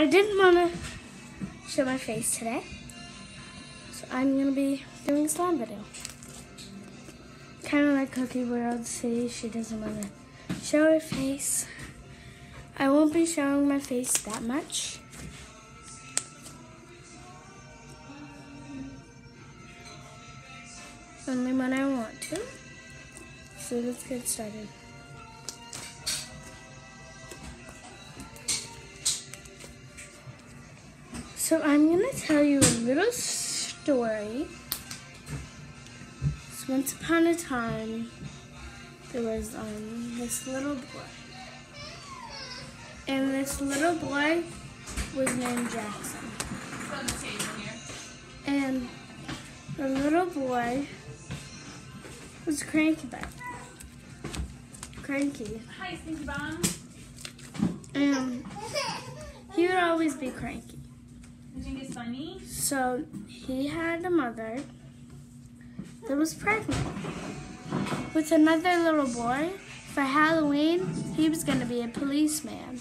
I didn't want to show my face today, so I'm going to be doing a slime video. Kind of like Cookie World. See, she doesn't want to show her face. I won't be showing my face that much. Only when I want to. So let's get started. So I'm going to tell you a little story. So once upon a time, there was this little boy. And this little boy was named Jackson. And the little boy was cranky. Hi, Stinky Bomb. And he would always be cranky. You think it's funny? So he had a mother that was pregnant with another little boy. For Halloween, he was going to be a policeman.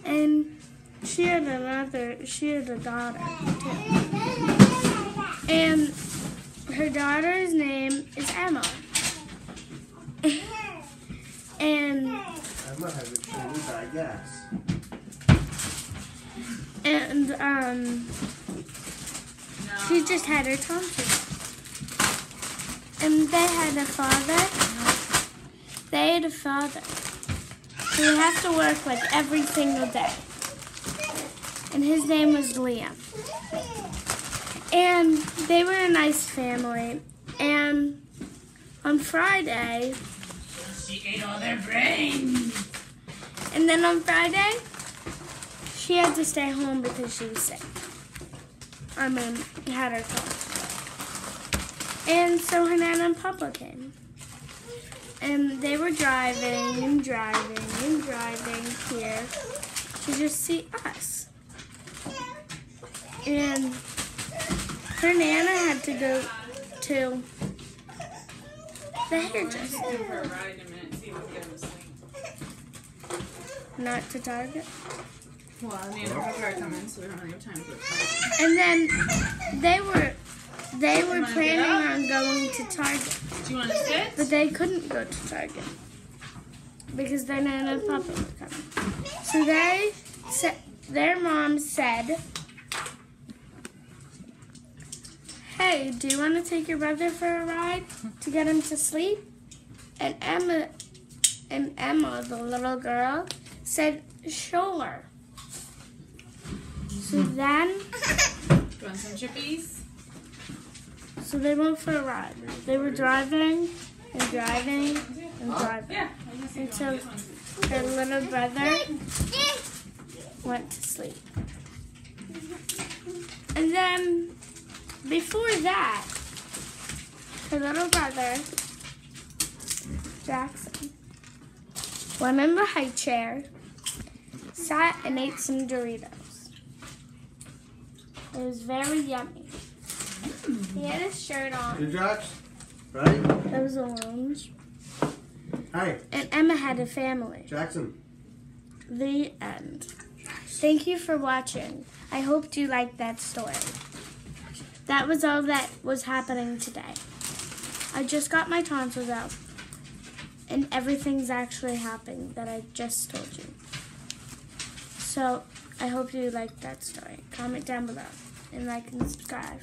And she had a daughter too. And her daughter's name is Emma. And Emma has a chance, I guess. And she just had her tonsils. And they had a father. They had a father. So he had to work like every single day. And his name was Liam. And they were a nice family. And on Friday, She ate all their brains. and then on Friday, she had to stay home because she was sick. Had her tonsils. And so her Nana and Papa came. And they were driving here to just see us. And her Nana had to go to the hairdresser. Give her a ride in a minute, see if we can get him to sleep. Not to Target. Well, I mean, her car coming, so we don't have time for it. And then they were planning on going to Target. Do you want to sit? But they couldn't go to Target because their Nana and Papa were coming. So their mom said, "Hey, do you want to take your brother for a ride to get him to sleep?" And Emma, the little girl, said, "Sure." So then, Do you want some chippies? so they went for a ride. They were driving and driving and driving. Yeah. I was gonna say, And do you so want this one? her little brother went to sleep. And then before that, her little brother, Jackson, went in the high chair, sat and ate some Doritos. It was very yummy. He had his shirt on. Good, Jax? Right? It was orange. Hi, And Emma had a family. Jackson. The end. Thank you for watching. I hope you liked that story. That was all that was happening today. I just got my tonsils out. And everything's actually happening that I just told you. So, I hope you liked that story. Comment down below and like and subscribe.